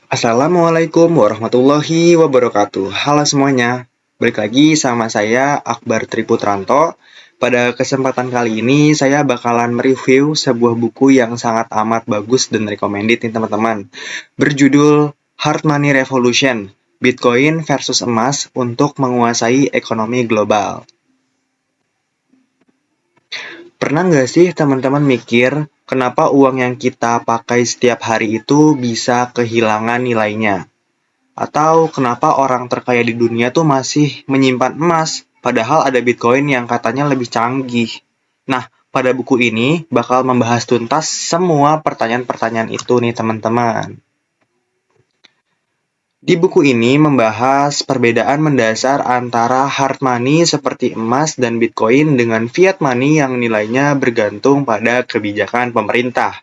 Assalamualaikum warahmatullahi wabarakatuh. Halo semuanya, balik lagi sama saya Akbar Triputranto. Pada kesempatan kali ini saya bakalan mereview sebuah buku yang sangat amat bagus dan recommended nih teman-teman. Berjudul Hard Money Revolution, Bitcoin versus Emas untuk Menguasai Ekonomi Global. Pernah nggak sih teman-teman mikir kenapa uang yang kita pakai setiap hari itu bisa kehilangan nilainya? Atau kenapa orang terkaya di dunia tuh masih menyimpan emas, padahal ada Bitcoin yang katanya lebih canggih. Nah, pada buku ini bakal membahas tuntas semua pertanyaan-pertanyaan itu nih teman-teman. Di buku ini membahas perbedaan mendasar antara hard money seperti emas dan Bitcoin dengan fiat money yang nilainya bergantung pada kebijakan pemerintah.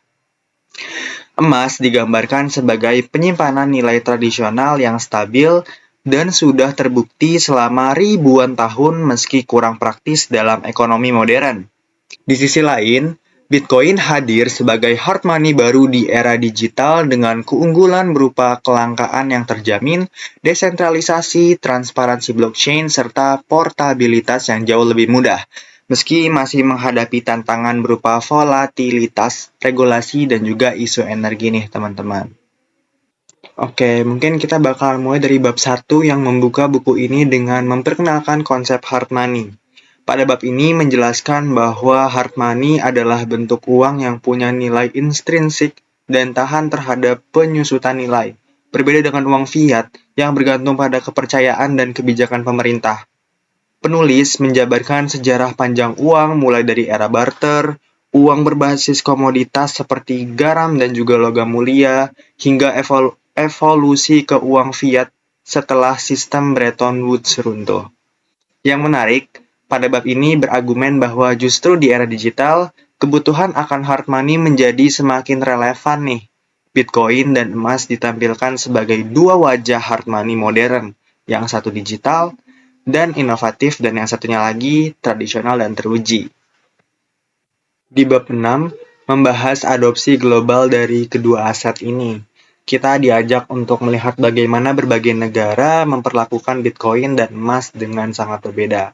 Emas digambarkan sebagai penyimpanan nilai tradisional yang stabil dan sudah terbukti selama ribuan tahun meski kurang praktis dalam ekonomi modern. Di sisi lain, Bitcoin hadir sebagai hard money baru di era digital dengan keunggulan berupa kelangkaan yang terjamin, desentralisasi, transparansi blockchain, serta portabilitas yang jauh lebih mudah. Meski masih menghadapi tantangan berupa volatilitas, regulasi, dan juga isu energi nih teman-teman. Oke, mungkin kita bakal mulai dari bab 1 yang membuka buku ini dengan memperkenalkan konsep hard money. Pada bab ini menjelaskan bahwa hard money adalah bentuk uang yang punya nilai intrinsik dan tahan terhadap penyusutan nilai. Berbeda dengan uang fiat yang bergantung pada kepercayaan dan kebijakan pemerintah. Penulis menjabarkan sejarah panjang uang mulai dari era barter, uang berbasis komoditas seperti garam dan juga logam mulia, hingga evolusi ke uang fiat setelah sistem Bretton Woods runtuh. Yang menarik, pada bab ini berargumen bahwa justru di era digital, kebutuhan akan hard money menjadi semakin relevan nih. Bitcoin dan emas ditampilkan sebagai dua wajah hard money modern, yang satu digital dan inovatif dan yang satunya lagi tradisional dan teruji. Di bab 6, membahas adopsi global dari kedua aset ini. Kita diajak untuk melihat bagaimana berbagai negara memperlakukan Bitcoin dan emas dengan sangat berbeda.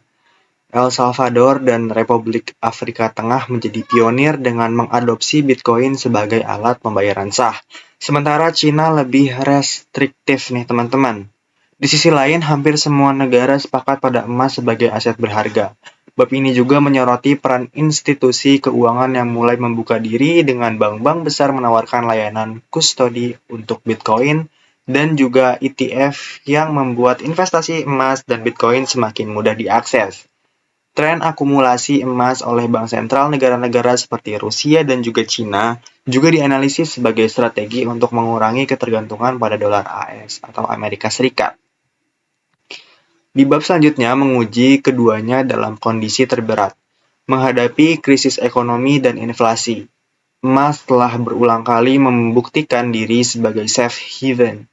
El Salvador dan Republik Afrika Tengah menjadi pionir dengan mengadopsi Bitcoin sebagai alat pembayaran sah. Sementara Cina lebih restriktif nih teman-teman. Di sisi lain, hampir semua negara sepakat pada emas sebagai aset berharga. Bab ini juga menyoroti peran institusi keuangan yang mulai membuka diri dengan bank-bank besar menawarkan layanan kustodi untuk Bitcoin dan juga ETF yang membuat investasi emas dan Bitcoin semakin mudah diakses. Tren akumulasi emas oleh bank sentral negara-negara seperti Rusia dan juga Cina juga dianalisis sebagai strategi untuk mengurangi ketergantungan pada dolar AS atau Amerika Serikat. Di bab selanjutnya menguji keduanya dalam kondisi terberat, menghadapi krisis ekonomi dan inflasi. Emas telah berulang kali membuktikan diri sebagai safe haven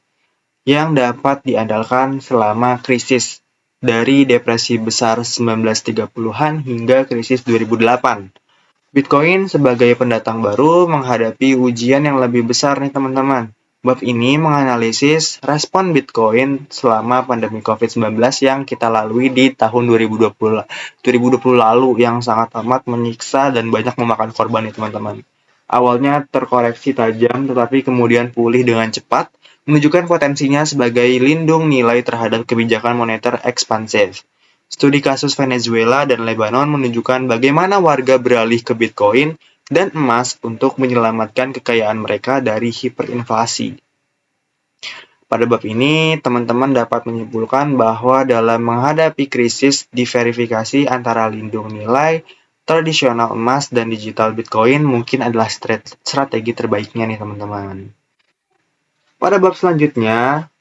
yang dapat diandalkan selama krisis, dari depresi besar 1930-an hingga krisis 2008. Bitcoin sebagai pendatang baru menghadapi ujian yang lebih besar nih teman-teman. Bab ini menganalisis respon Bitcoin selama pandemi COVID-19 yang kita lalui di tahun 2020 lalu yang sangat amat menyiksa dan banyak memakan korban nih teman-teman. Awalnya terkoreksi tajam tetapi kemudian pulih dengan cepat, menunjukkan potensinya sebagai lindung nilai terhadap kebijakan moneter ekspansif. Studi kasus Venezuela dan Lebanon menunjukkan bagaimana warga beralih ke Bitcoin dan emas untuk menyelamatkan kekayaan mereka dari hiperinflasi. Pada bab ini, teman-teman dapat menyimpulkan bahwa dalam menghadapi krisis, diverifikasi antara lindung nilai tradisional emas dan digital Bitcoin mungkin adalah strategi terbaiknya nih teman-teman. Pada bab selanjutnya,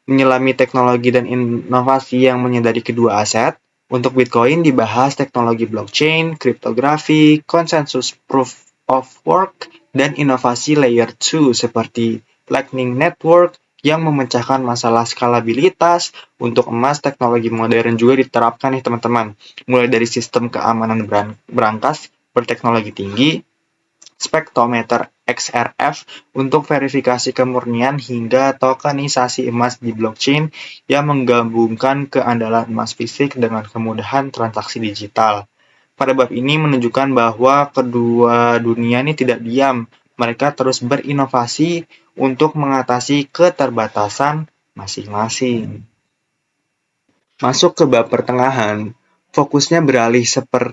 menyelami teknologi dan inovasi yang menyadari kedua aset. Untuk Bitcoin dibahas teknologi blockchain, kriptografi, konsensus proof of work, dan inovasi layer 2 seperti Lightning Network yang memecahkan masalah skalabilitas. Untuk emas, teknologi modern juga diterapkan nih teman-teman. Mulai dari sistem keamanan berangkas berteknologi tinggi, spektrometer XRF untuk verifikasi kemurnian hingga tokenisasi emas di blockchain yang menggabungkan keandalan emas fisik dengan kemudahan transaksi digital. Pada bab ini menunjukkan bahwa kedua dunia ini tidak diam, mereka terus berinovasi untuk mengatasi keterbatasan masing-masing. Masuk ke bab pertengahan, fokusnya beralih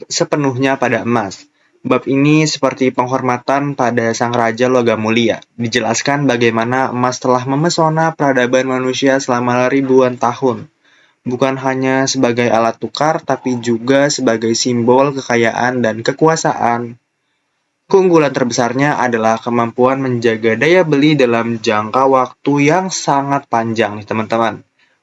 sepenuhnya pada emas. Bab ini seperti penghormatan pada Sang Raja Logam Mulia. Dijelaskan bagaimana emas telah memesona peradaban manusia selama ribuan tahun. Bukan hanya sebagai alat tukar, tapi juga sebagai simbol kekayaan dan kekuasaan. Keunggulan terbesarnya adalah kemampuan menjaga daya beli dalam jangka waktu yang sangat panjang nih teman-teman.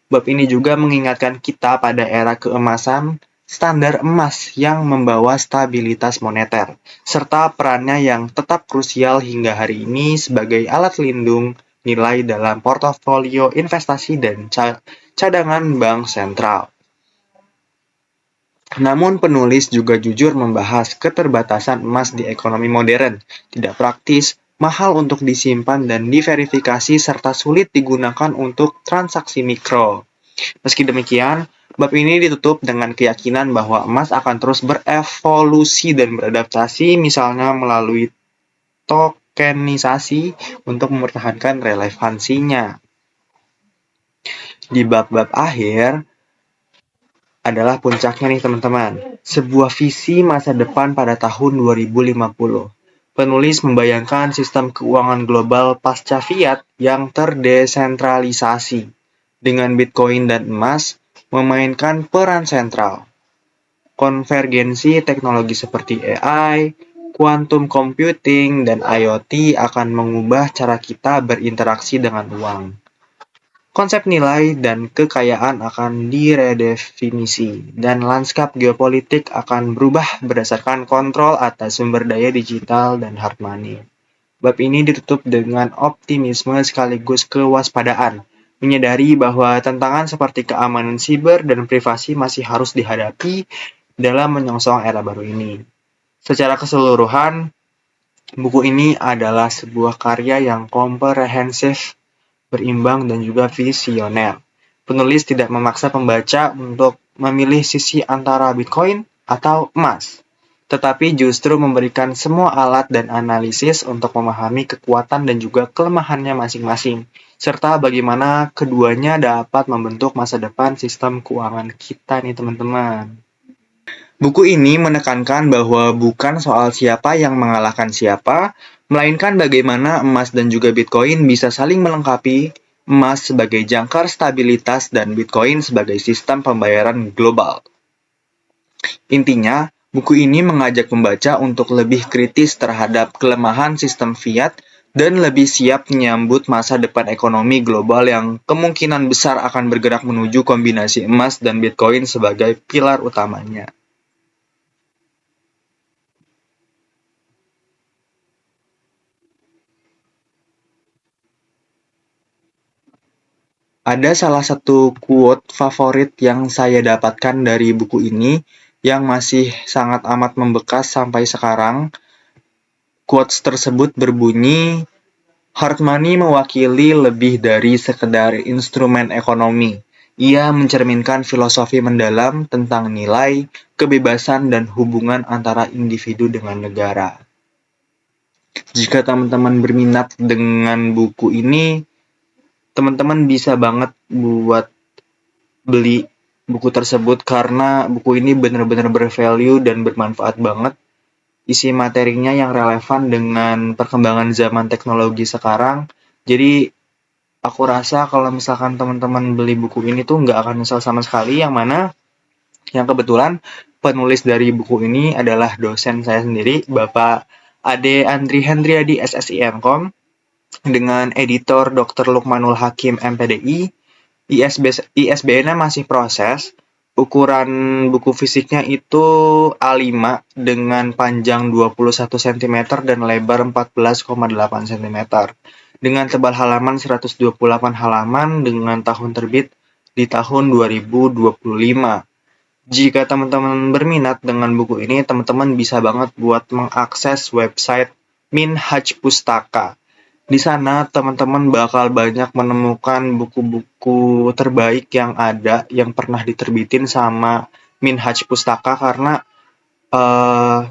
Bab ini juga mengingatkan kita pada era keemasan, standar emas yang membawa stabilitas moneter, serta perannya yang tetap krusial hingga hari ini sebagai alat lindung nilai dalam portofolio investasi dan cadangan bank sentral. Namun penulis juga jujur membahas keterbatasan emas di ekonomi modern, tidak praktis, mahal untuk disimpan dan diverifikasi serta sulit digunakan untuk transaksi mikro. Meski demikian, bab ini ditutup dengan keyakinan bahwa emas akan terus berevolusi dan beradaptasi misalnya melalui tokenisasi untuk mempertahankan relevansinya. Di bab-bab akhir, adalah puncaknya nih teman-teman. Sebuah visi masa depan pada tahun 2050. Penulis membayangkan sistem keuangan global pasca fiat yang terdesentralisasi, dengan Bitcoin dan emas memainkan peran sentral. Konvergensi teknologi seperti AI, quantum computing, dan IoT akan mengubah cara kita berinteraksi dengan uang. Konsep nilai dan kekayaan akan diredefinisi, dan lanskap geopolitik akan berubah berdasarkan kontrol atas sumber daya digital dan hard money. Bab ini ditutup dengan optimisme sekaligus kewaspadaan, menyadari bahwa tantangan seperti keamanan siber dan privasi masih harus dihadapi dalam menyongsong era baru ini. Secara keseluruhan, buku ini adalah sebuah karya yang komprehensif, berimbang, dan juga visioner. Penulis tidak memaksa pembaca untuk memilih sisi antara Bitcoin atau emas, tetapi justru memberikan semua alat dan analisis untuk memahami kekuatan dan juga kelemahannya masing-masing, serta bagaimana keduanya dapat membentuk masa depan sistem keuangan kita nih teman-teman. Buku ini menekankan bahwa bukan soal siapa yang mengalahkan siapa, melainkan bagaimana emas dan juga Bitcoin bisa saling melengkapi, emas sebagai jangkar stabilitas dan Bitcoin sebagai sistem pembayaran global. Intinya, buku ini mengajak pembaca untuk lebih kritis terhadap kelemahan sistem fiat dan lebih siap menyambut masa depan ekonomi global yang kemungkinan besar akan bergerak menuju kombinasi emas dan Bitcoin sebagai pilar utamanya. Ada salah satu quote favorit yang saya dapatkan dari buku ini yang masih sangat amat membekas sampai sekarang. Quotes tersebut berbunyi, hard money mewakili lebih dari sekedar instrumen ekonomi. Ia mencerminkan filosofi mendalam tentang nilai, kebebasan, dan hubungan antara individu dengan negara. Jika teman-teman berminat dengan buku ini, teman-teman bisa banget buat beli buku tersebut karena buku ini benar-benar bervalue dan bermanfaat banget. Isi materinya yang relevan dengan perkembangan zaman teknologi sekarang. Jadi aku rasa kalau misalkan teman-teman beli buku ini tuh nggak akan nyesel sama sekali, yang kebetulan penulis dari buku ini adalah dosen saya sendiri, Bapak Ade Andri Hendriadi SSI.com, dengan editor Dr. Lukmanul Hakim MPDI. ISBN-nya masih proses. Ukuran buku fisiknya itu A5 dengan panjang 21 cm dan lebar 14,8 cm. Dengan tebal halaman 128 halaman dengan tahun terbit di tahun 2025. Jika teman-teman berminat dengan buku ini, teman-teman bisa banget buat mengakses website Minhaj Pustaka. Di sana teman-teman bakal banyak menemukan buku-buku terbaik yang ada yang pernah diterbitin sama Minhaj Pustaka karena eh,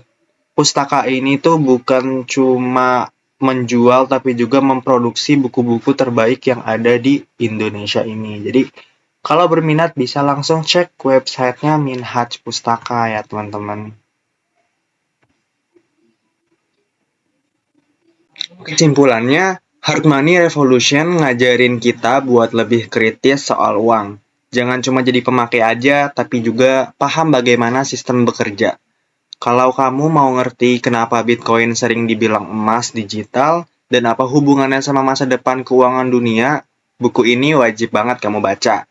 pustaka ini tuh bukan cuma menjual tapi juga memproduksi buku-buku terbaik yang ada di Indonesia ini. Jadi kalau berminat bisa langsung cek websitenya Minhaj Pustaka ya teman-teman. Kesimpulannya, Hard Money Revolution ngajarin kita buat lebih kritis soal uang. Jangan cuma jadi pemakai aja, tapi juga paham bagaimana sistem bekerja. Kalau kamu mau ngerti kenapa Bitcoin sering dibilang emas digital dan apa hubungannya sama masa depan keuangan dunia, buku ini wajib banget kamu baca.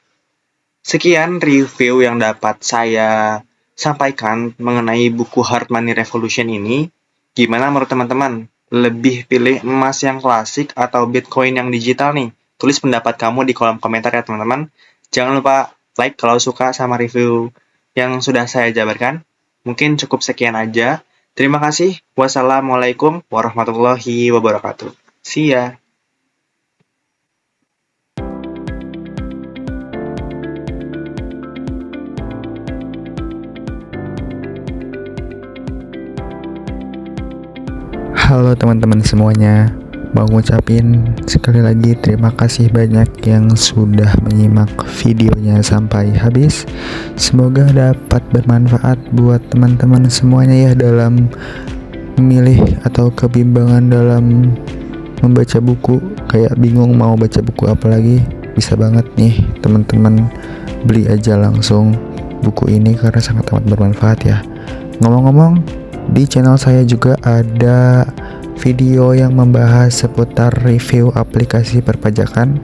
Sekian review yang dapat saya sampaikan mengenai buku Hard Money Revolution ini. Gimana menurut teman-teman? Lebih pilih emas yang klasik atau Bitcoin yang digital nih? Tulis pendapat kamu di kolom komentar ya teman-teman. Jangan lupa like kalau suka sama review yang sudah saya jabarkan. Mungkin cukup sekian aja. Terima kasih. Wassalamualaikum warahmatullahi wabarakatuh. See ya. Halo teman-teman semuanya, mau ngucapin sekali lagi terima kasih banyak yang sudah menyimak videonya sampai habis. Semoga dapat bermanfaat buat teman-teman semuanya ya dalam memilih atau kebimbangan dalam membaca buku. Kayak bingung mau baca buku apa lagi, bisa banget nih teman-teman beli aja langsung buku ini karena sangat amat bermanfaat ya. Ngomong-ngomong, di channel saya juga ada video yang membahas seputar review aplikasi perpajakan.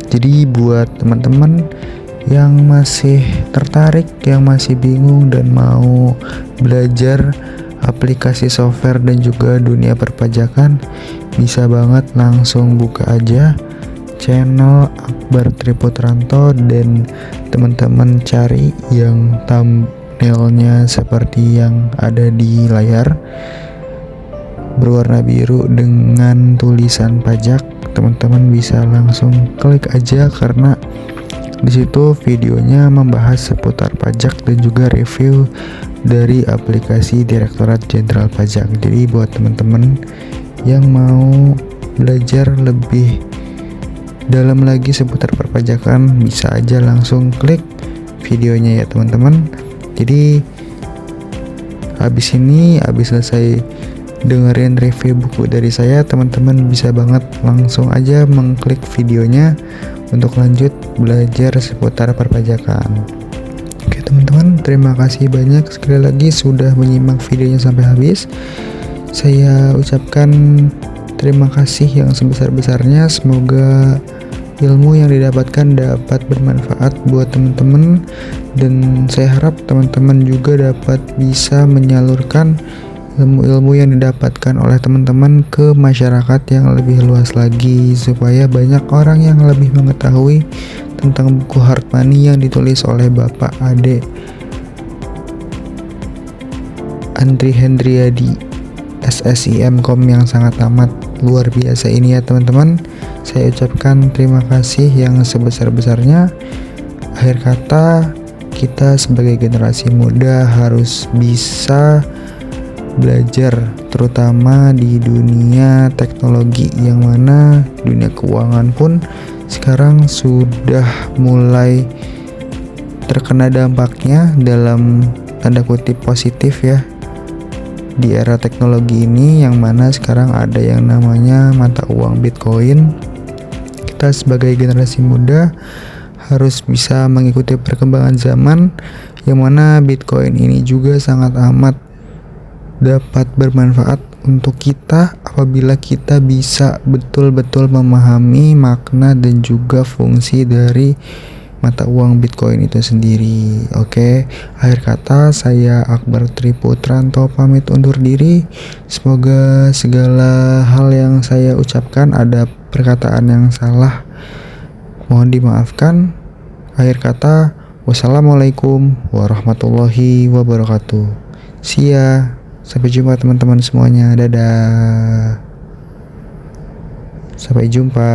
Jadi buat teman-teman yang masih tertarik, yang masih bingung dan mau belajar aplikasi software dan juga dunia perpajakan, bisa banget langsung buka aja channel Akbar Triputranto dan teman-teman cari yang thumbnailnya seperti yang ada di layar berwarna biru dengan tulisan pajak. Teman-teman bisa langsung klik aja karena disitu videonya membahas seputar pajak dan juga review dari aplikasi Direktorat Jenderal Pajak. Jadi buat teman-teman yang mau belajar lebih dalam lagi seputar perpajakan, bisa aja langsung klik videonya ya teman-teman. Jadi habis selesai dengerin review buku dari saya, teman-teman bisa banget langsung aja mengklik videonya untuk lanjut belajar seputar perpajakan. Oke teman-teman, terima kasih banyak sekali lagi sudah menyimak videonya sampai habis. Saya ucapkan terima kasih yang sebesar-besarnya. Semoga ilmu yang didapatkan dapat bermanfaat buat teman-teman, dan saya harap teman-teman juga dapat bisa menyalurkan ilmu-ilmu yang didapatkan oleh teman-teman ke masyarakat yang lebih luas lagi, supaya banyak orang yang lebih mengetahui tentang buku Hard Money yang ditulis oleh Bapak Ade Andri Hendriadi SSIM.com yang sangat amat luar biasa ini ya teman-teman. Saya ucapkan terima kasih yang sebesar-besarnya. Akhir kata, kita sebagai generasi muda harus bisa belajar, terutama di dunia teknologi, yang mana dunia keuangan pun sekarang sudah mulai terkena dampaknya dalam tanda kutip positif ya di era teknologi ini, yang mana sekarang ada yang namanya mata uang Bitcoin. Kita sebagai generasi muda harus bisa mengikuti perkembangan zaman, yang mana Bitcoin ini juga sangat amat dapat bermanfaat untuk kita apabila kita bisa betul-betul memahami makna dan juga fungsi dari mata uang Bitcoin itu sendiri. Oke, akhir kata saya Akbar Triputranto pamit undur diri. Semoga segala hal yang saya ucapkan ada perkataan yang salah mohon dimaafkan. Akhir kata, wassalamualaikum warahmatullahi wabarakatuh. See ya. Sampai jumpa teman-teman semuanya. Dadah. Sampai jumpa.